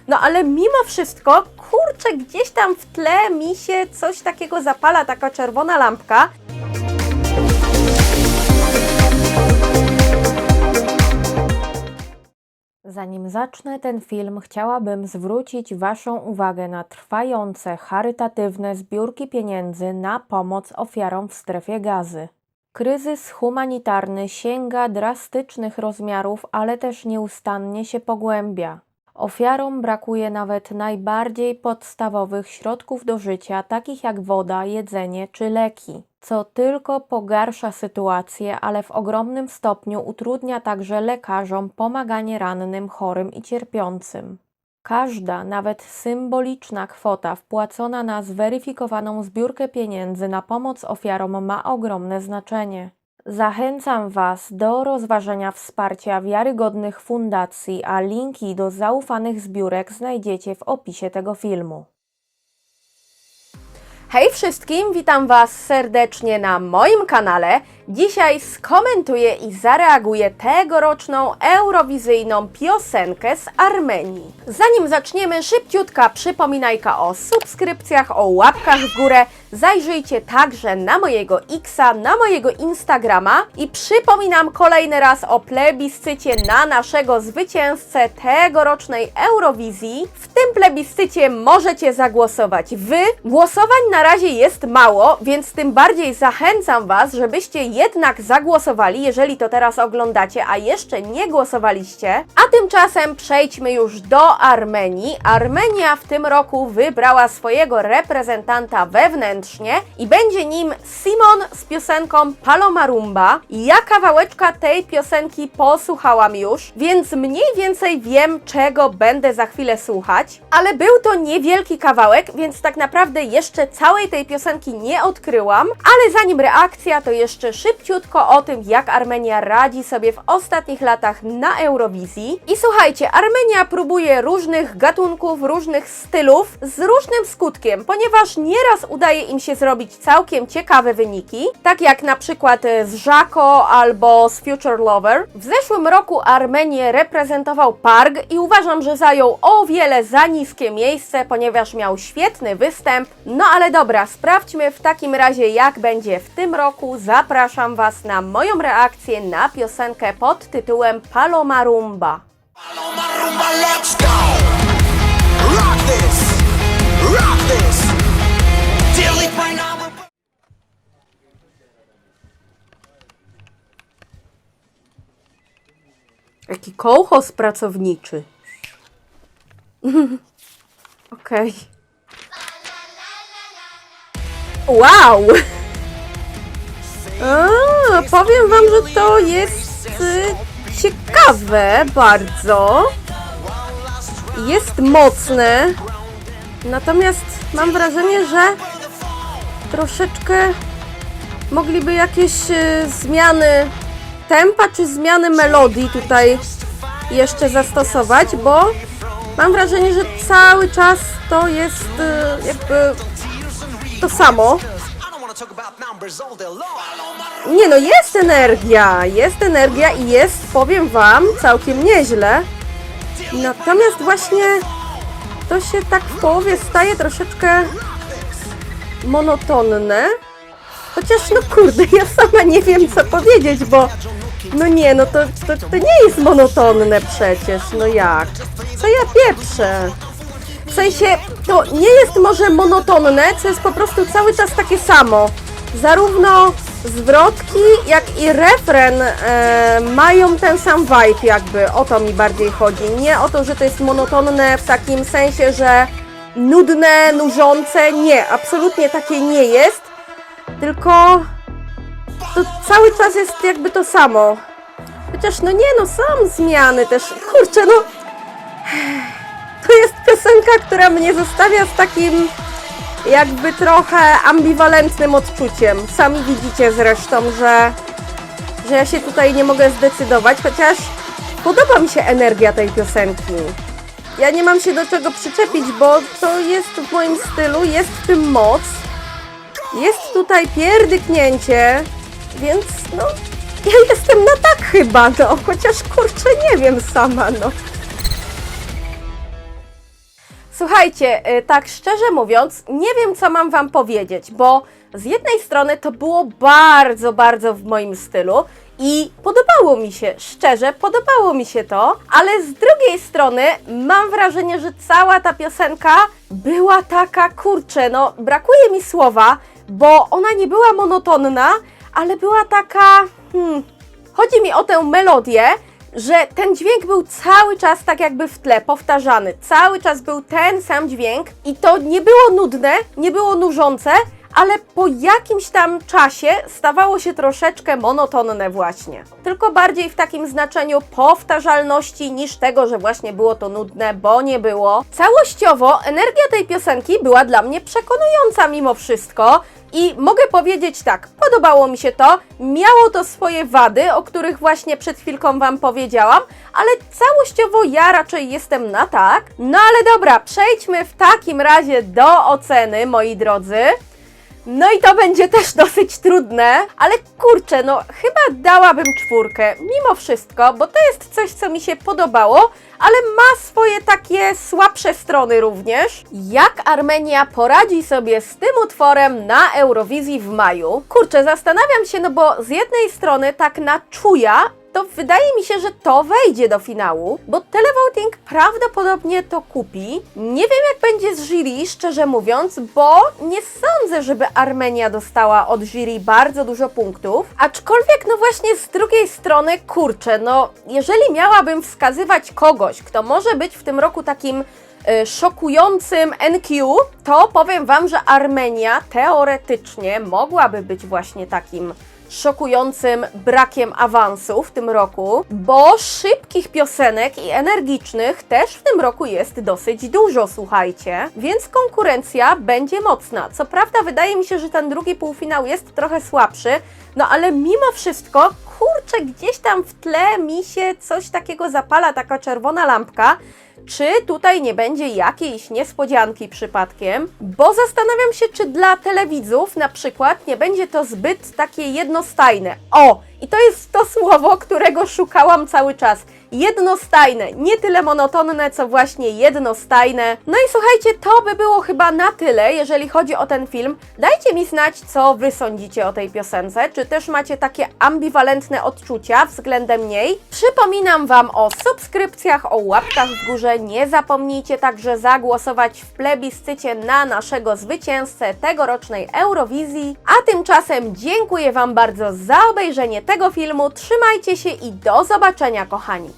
No ale mimo wszystko, kurczę, gdzieś tam w tle mi się coś takiego zapala, taka czerwona lampka. Zanim zacznę ten film, chciałabym zwrócić Waszą uwagę na trwające charytatywne zbiórki pieniędzy na pomoc ofiarom w strefie Gazy. Kryzys humanitarny sięga drastycznych rozmiarów, ale też nieustannie się pogłębia. Ofiarom brakuje nawet najbardziej podstawowych środków do życia, takich jak woda, jedzenie czy leki, co tylko pogarsza sytuację, ale w ogromnym stopniu utrudnia także lekarzom pomaganie rannym, chorym i cierpiącym. Każda, nawet symboliczna kwota wpłacona na zweryfikowaną zbiórkę pieniędzy na pomoc ofiarom ma ogromne znaczenie. Zachęcam Was do rozważenia wsparcia wiarygodnych fundacji, a linki do zaufanych zbiórek znajdziecie w opisie tego filmu. Hej wszystkim, witam Was serdecznie na moim kanale. Dzisiaj skomentuję i zareaguję tegoroczną eurowizyjną piosenkę z Armenii. Zanim zaczniemy, szybciutka przypominajka o subskrypcjach, o łapkach w górę. Zajrzyjcie także na mojego Xa, na mojego Instagrama i przypominam kolejny raz o plebiscycie na naszego zwycięzcę tegorocznej Eurowizji. W tym plebiscycie możecie zagłosować Wy. Głosowań na razie jest mało, więc tym bardziej zachęcam Was, żebyście jednak zagłosowali, jeżeli to teraz oglądacie, a jeszcze nie głosowaliście. A tymczasem przejdźmy już do Armenii. Armenia w tym roku wybrała swojego reprezentanta wewnętrznie i będzie nim Simon z piosenką Paloma Rumba. Ja kawałeczka tej piosenki posłuchałam już, więc mniej więcej wiem, czego będę za chwilę słuchać, ale był to niewielki kawałek, więc tak naprawdę jeszcze całej tej piosenki nie odkryłam, ale zanim reakcja, to jeszcze szybciutko o tym, jak Armenia radzi sobie w ostatnich latach na Eurowizji. I słuchajcie, Armenia próbuje różnych gatunków, różnych stylów z różnym skutkiem, ponieważ nieraz udaje im się zrobić całkiem ciekawe wyniki, tak jak na przykład z Żako albo z Future Lover. W zeszłym roku Armenię reprezentował Parg i uważam, że zajął o wiele za niskie miejsce, ponieważ miał świetny występ. No ale dobra, sprawdźmy w takim razie, jak będzie w tym roku. Zapraszam Was na moją reakcję na piosenkę pod tytułem Paloma Rumba. Paloma Rumba, let's go! Rock this! Rock this! Till it rain on the... Jaki kołchoz pracowniczy. Okej. Wow! Powiem Wam, że to jest ciekawe bardzo. Jest mocne. Natomiast mam wrażenie, że troszeczkę mogliby jakieś zmiany tempa czy zmiany melodii tutaj jeszcze zastosować, bo mam wrażenie, że cały czas to jest jakby to samo. Nie no, jest energia i jest, powiem Wam, całkiem nieźle. Natomiast właśnie to się tak w połowie staje troszeczkę monotonne. Chociaż no kurde, ja sama nie wiem co powiedzieć, bo no nie, no to nie jest monotonne przecież, no jak? Co ja pieprzę? W sensie, to nie jest może monotonne, co jest po prostu cały czas takie samo. Zarówno zwrotki, jak i refren mają ten sam vibe jakby, o to mi bardziej chodzi. Nie o to, że to jest monotonne w takim sensie, że nudne, nużące, nie, absolutnie takie nie jest. Tylko to cały czas jest jakby to samo. Chociaż no nie, no są zmiany też. Kurczę, no to jest piosenka, która mnie zostawia z takim jakby trochę ambiwalentnym odczuciem. Sami widzicie zresztą, że ja się tutaj nie mogę zdecydować, chociaż podoba mi się energia tej piosenki. Ja nie mam się do czego przyczepić, bo to jest w moim stylu, jest w tym moc. Jest tutaj pierdyknięcie, więc no ja jestem na tak chyba, no chociaż kurczę nie wiem sama, no. Słuchajcie, tak szczerze mówiąc, nie wiem, co mam Wam powiedzieć, bo z jednej strony to było bardzo, bardzo w moim stylu i podobało mi się, szczerze, podobało mi się to, ale z drugiej strony mam wrażenie, że cała ta piosenka była taka, kurczę, no brakuje mi słowa, bo ona nie była monotonna, ale była taka, chodzi mi o tę melodię, że ten dźwięk był cały czas tak jakby w tle, powtarzany. Cały czas był ten sam dźwięk i to nie było nudne, nie było nużące, ale po jakimś tam czasie stawało się troszeczkę monotonne właśnie. Tylko bardziej w takim znaczeniu powtarzalności niż tego, że właśnie było to nudne, bo nie było. Całościowo energia tej piosenki była dla mnie przekonująca mimo wszystko. I mogę powiedzieć tak, podobało mi się to, miało to swoje wady, o których właśnie przed chwilką Wam powiedziałam, ale całościowo ja raczej jestem na tak. No ale dobra, przejdźmy w takim razie do oceny, moi drodzy. No i to będzie też dosyć trudne, ale kurczę, no chyba dałabym 4, mimo wszystko, bo to jest coś, co mi się podobało, ale ma swoje takie słabsze strony również. Jak Armenia poradzi sobie z tym utworem na Eurowizji w maju? Kurczę, zastanawiam się, no bo z jednej strony tak na czuja, to wydaje mi się, że to wejdzie do finału, bo televoting prawdopodobnie to kupi. Nie wiem, jak będzie z jury, szczerze mówiąc, bo nie sądzę, żeby Armenia dostała od jury bardzo dużo punktów. Aczkolwiek, no właśnie z drugiej strony, kurczę, no jeżeli miałabym wskazywać kogoś, kto może być w tym roku takim szokującym NQ, to powiem Wam, że Armenia teoretycznie mogłaby być właśnie takim szokującym brakiem awansu w tym roku, bo szybkich piosenek i energicznych też w tym roku jest dosyć dużo, słuchajcie, więc konkurencja będzie mocna. Co prawda wydaje mi się, że ten drugi półfinał jest trochę słabszy, no ale mimo wszystko, kurczę, gdzieś tam w tle mi się coś takiego zapala, taka czerwona lampka. Czy tutaj nie będzie jakiejś niespodzianki przypadkiem? Bo zastanawiam się, czy dla telewidzów na przykład nie będzie to zbyt takie jednostajne. O! I to jest to słowo, którego szukałam cały czas. Jednostajne, nie tyle monotonne, co właśnie jednostajne. No i słuchajcie, to by było chyba na tyle, jeżeli chodzi o ten film. Dajcie mi znać, co Wy sądzicie o tej piosence, czy też macie takie ambiwalentne odczucia względem niej. Przypominam Wam o subskrypcjach, o łapkach w górze. Nie zapomnijcie także zagłosować w plebiscycie na naszego zwycięzcę tegorocznej Eurowizji. A tymczasem dziękuję Wam bardzo za obejrzenie tego filmu. Trzymajcie się i do zobaczenia, kochani.